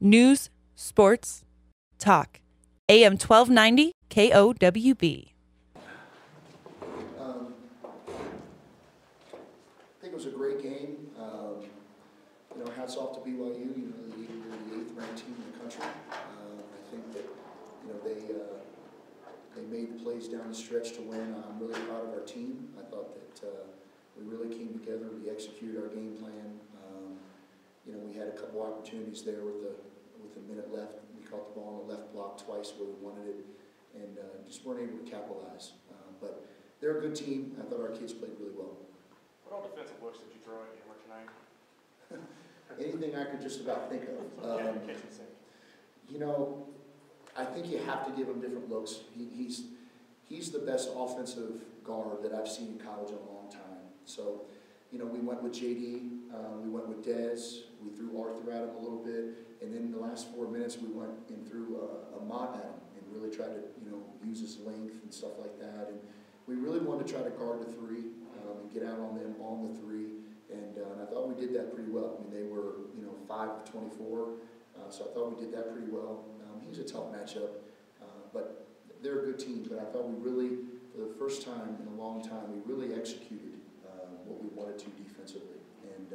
News, sports, talk. AM 1290 KOWB. I think it was a great game. Hats off to BYU. They're the 8th ranked team in the country. I think that they made the plays down the stretch to win. I'm really proud of our team. I thought that we really came together. We executed our game plan. We had a couple opportunities there with a minute left. We caught the ball on the left block twice where we wanted it, and just weren't able to capitalize. But they're a good team. I thought our kids played really well. What all defensive looks did you throw at Hammer tonight? Anything I could just about think of. Kitchen sink. I think you have to give him different looks. He's the best offensive guard that I've seen in college in a long time. So, we went with JD, we went with Dez, we threw Arthur at him a little bit, and then in the last 4 minutes we went and threw a Mott at him and really tried to, use his length and stuff like that. And we really wanted to try to guard the three and get out on them on the three. And I thought we did that pretty well. I mean, they were, 5 of 24, so I thought we did that pretty well. He's a tough matchup, but they're a good team. But I thought we really, for the first time in a long time, we really executed what we wanted to defensively. And,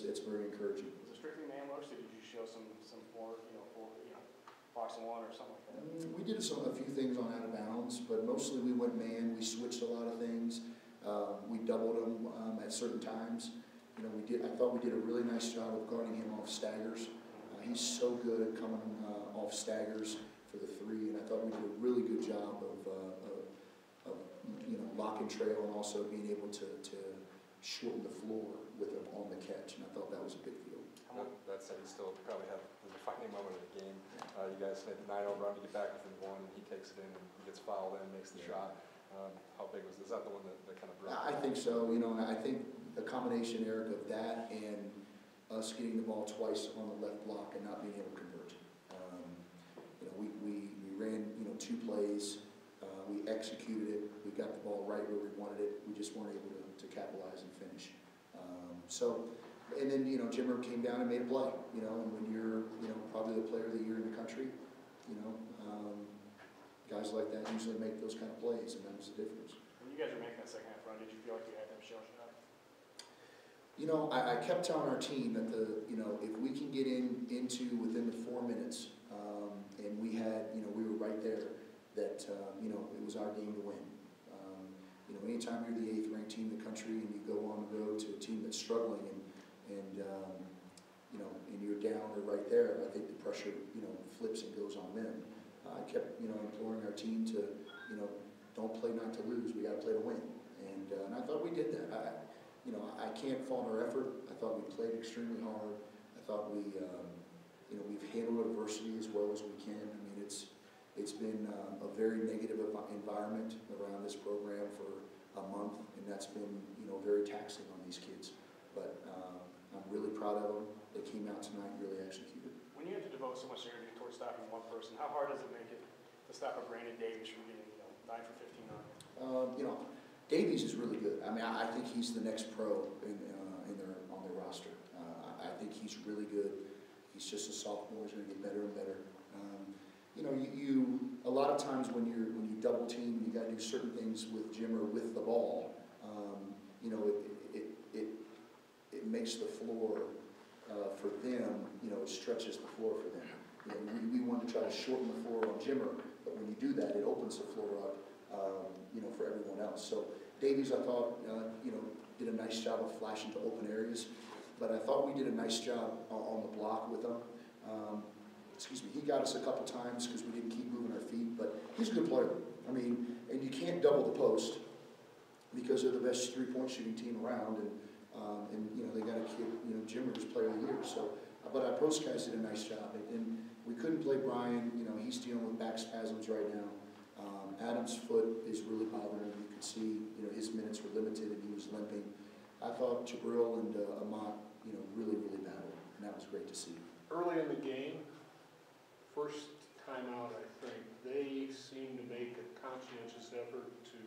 it's very encouraging. Was it strictly man looks, or did you show some more, box and one or something like that? We did a few things on out of bounds, but mostly we went man. We switched a lot of things. We doubled him at certain times. I thought we did a really nice job of guarding him off staggers. He's so good at coming off staggers for the three, and I thought we did a really good job of lock and trail, and also being able to shorten the floor with him on the catch, and I thought that was a big deal. That said, he still probably had the defining moment of the game. You guys made the 9-0 run to get back within one, and he takes it in and he gets fouled in, makes the shot. How big was this? Is that the one that kind of broke? I think so. And I think a combination, Eric, of that and us getting the ball twice on the left block and not being able to convert. We ran 2 plays. We executed it. We got the ball right where we wanted it. We just weren't able to capitalize and finish. And then Jimmer came down and made a play. And when you're probably the player of the year in the country, guys like that usually make those kind of plays, and that was the difference. When you guys were making that second half run, did you feel like you had them shell shot? I kept telling our team that if we can get into within the 4 minutes, and we had, we were right there, that it was our game to win. Anytime you're the 8th ranked team in the country and you go on the road to a team that's struggling and you're down or right there, I think the pressure flips and goes on them. I kept imploring our team to don't play not to lose. We got to play to win, and I thought we did that. I can't fault our effort. I thought we played extremely hard. I thought we've handled adversity as well as we can. I mean, it's been a very negative environment around this program for a month, and that's been very taxing on these kids. But I'm really proud of them. They came out tonight and really executed. When you have to devote so much energy towards stopping one person, how hard does it make it to stop a Brandon Davies from getting 9 for 15 on it? Davies is really good. I mean, I think he's the next pro on their roster. I think he's really good. He's just a sophomore. He's going to get better and better. A lot of times when you double team, you got to do certain things with Jimmer with the ball. It makes the floor for them. It stretches the floor for them. We want to try to shorten the floor on Jimmer, but when you do that, it opens the floor up. For everyone else. So Davies, I thought, did a nice job of flashing to open areas, but I thought we did a nice job on the block with him. He got us a couple times because we didn't keep moving our feet, but he's a good player. I mean, and you can't double the post because they're the best 3-point shooting team around, and they got a kid, Jimmer's player of the year. So, but our post guys did a nice job, and we couldn't play Brian. He's dealing with back spasms right now. Adam's foot is really bothering him. You could see, his minutes were limited and he was limping. I thought Jabril and Amat, really, really battled, and that was great to see. Early in the game, first time out, I think, they seemed to make a conscientious effort to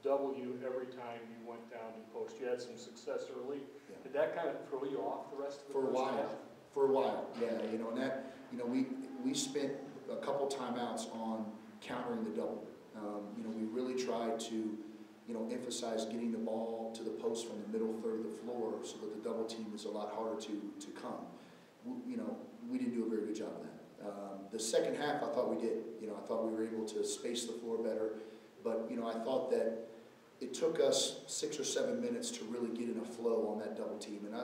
double you every time you went down to post. You had some success early. Yeah. Did that kind of throw you off the rest of the For a while. For a a while, yeah, you know, and that, you know, we spent a couple timeouts on countering the double. You know, we really tried to, you know, emphasize getting the ball to the post from the middle third of the floor so that the double team is a lot harder to come. You know, we didn't do a very good job of that. The second half, I thought we did. You know, I thought we were able to space the floor better, but, you know, I thought that it took us 6 or 7 minutes to really get in a flow on that double team. And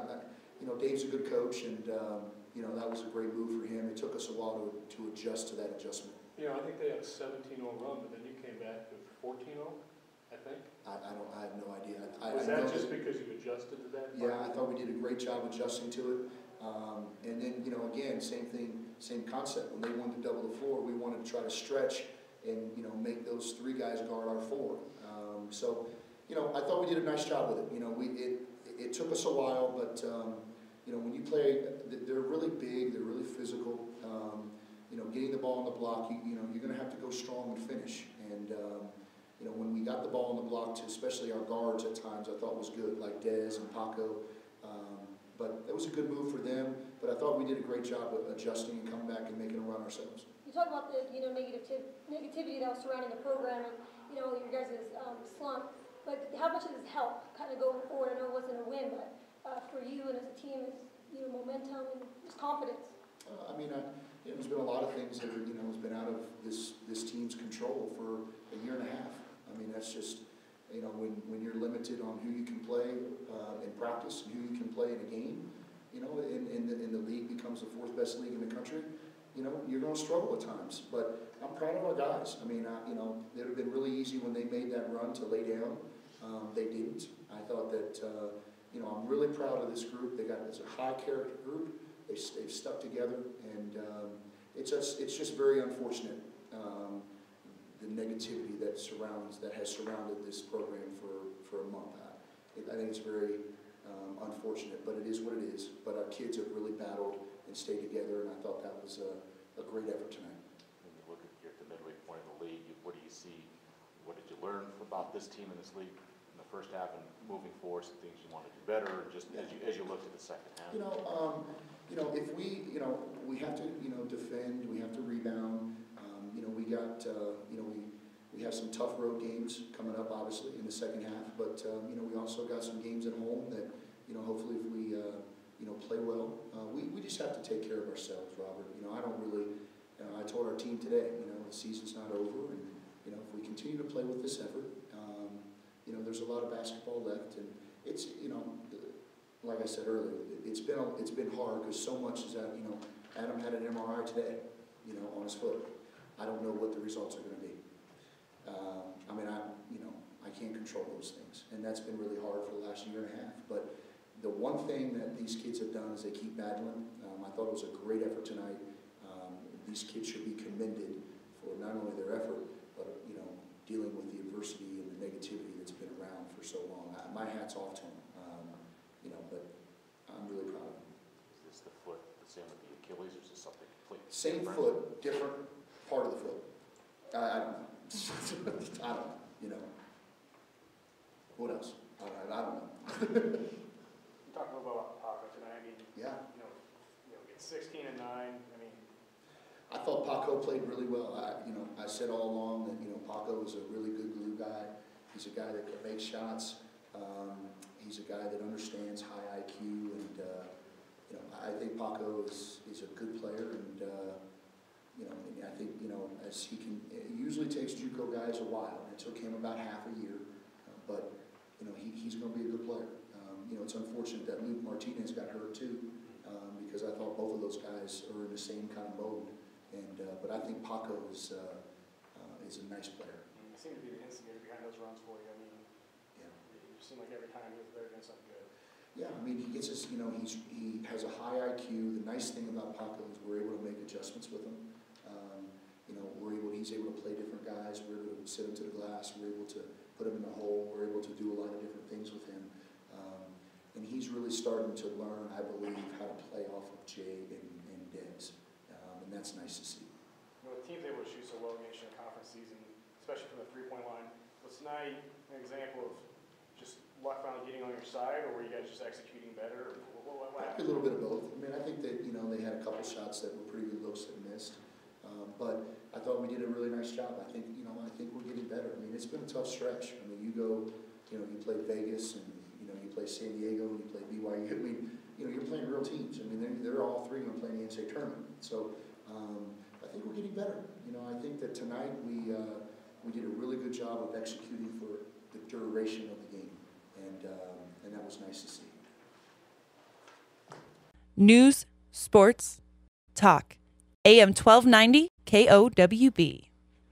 you know, Dave's a good coach, and you know, that was a great move for him. It took us a while to adjust to that adjustment. You know, I think they had a 17-0 run, but then you came back to 14-0, I think. I have no idea. Was that just because you adjusted to that? Yeah, I thought we did a great job adjusting to it. And then, you know, again, same thing, same concept. When they wanted to double the floor, we wanted to try to stretch and, you know, make those 3 guys guard our 4. So, you know, I thought we did a nice job with it. You know, it took us a while, but, you know, when you play, they're really big, they're really physical. You know, getting the ball on the block, you know, you're going to have to go strong and finish. And, you know, when we got the ball on the block, especially our guards at times, I thought was good, like Dez and Paco. But that was a good move for them. But I thought we did a great job of adjusting and coming back and making a run ourselves. You talk about the, you know, negativity that was surrounding the program and, you know, your guys' slump. But how much does this help kind of going forward? I know it wasn't a win, but for you and as a team, is, you know, momentum and just confidence. I mean, there's been a lot of things that are, you know, has been out of this team's control for a year and a half. I mean, that's just, you know, when you're limited on who you can play in practice and who you can play in a game, you know, and the league becomes the 4th best league in the country, you know, you're going to struggle at times. But I'm proud of our guys. I mean, you know, it would have been really easy when they made that run to lay down. They didn't. I thought that, you know, I'm really proud of this group. It's a high character group. They've stuck together, and it's just very unfortunate, the negativity that has surrounded this program for a month. I think it's very unfortunate, but it is what it is. But our kids have really battled and stayed together, and I thought that was a great effort tonight. When you look at you're at the midway point of the league, what do you see? What did you learn about this team and this league in the first half, and moving forward, some things you want to do better, just as you looked at the second half? You know, if we, you know, we have to, you know, defend, we have to rebound. You know, we got, you know, we have some tough road games coming up, obviously, in the second half. But, you know, we also got some games at home that, you know, hopefully if we, you know, play well, we just have to take care of ourselves, Robert. You know, I don't really, I told our team today, you know, the season's not over. And, you know, if we continue to play with this effort, you know, there's a lot of basketball left. And it's, you know, like I said earlier, it's been hard because so much is that, you know, Adam had an MRI today, you know, on his foot. I don't know what the results are going to be. I mean, you know, I can't control those things, and that's been really hard for the last year and a half. But the one thing that these kids have done is they keep battling. I thought it was a great effort tonight. These kids should be commended for not only their effort, but, you know, dealing with the adversity and the negativity that's been around for so long. My hat's off to them. You know, but I'm really proud of him. Is this the foot the same with the Achilles, or is this something completely same different? Foot, different part of the foot. I don't know. I don't know, you know. What else? I don't know. You talked a little bit about Paco tonight. I mean, Yeah. you know, it's 16 and 9. I mean, I thought Paco played really well. You know, I said all along that, you know, Paco is a really good glue guy. He's a guy that can make shots. He's a guy that understands high IQ, and you know, I think Paco is a good player, and you know, and I think, you know, as he can, it usually takes JUCO guys a while. It took him about half a year, but you know, he's going to be a good player. You know, it's unfortunate that Luke Martinez got hurt too, because I thought both of those guys are in the same kind of mode, and but I think Paco is a nice player. he seemed to be the instigator behind those runs for you. I mean, it seemed like every time he was there doing something good. Yeah, I mean, he gets us, you know, he has a high IQ. The nice thing about Paco is we're able to make adjustments with him. You know, he's able to play different guys. We're able to sit him to the glass. We're able to put him in the hole. We're able to do a lot of different things with him. And he's really starting to learn, I believe, how to play off of Jay and Dez. And that's nice to see. You know, the team's able to shoot so well against you in conference season, especially from the three-point line. Was tonight an example of just luck finally getting on your side, or were you guys just executing better? What A little bit of both. I mean, I think that, you know, they shots that were pretty good looks that missed. But I thought we did a really nice job. I think we're getting better. I mean, it's been a tough stretch. I mean, you play Vegas, and, you play San Diego, and you play BYU. I mean, you're playing real teams. I mean, they're all three going to play in the NCAA tournament. So I think we're getting better. I think that tonight we did a really good job of executing for the duration of the game, and that was nice to see. News, sports, talk. AM 1290 KOWB.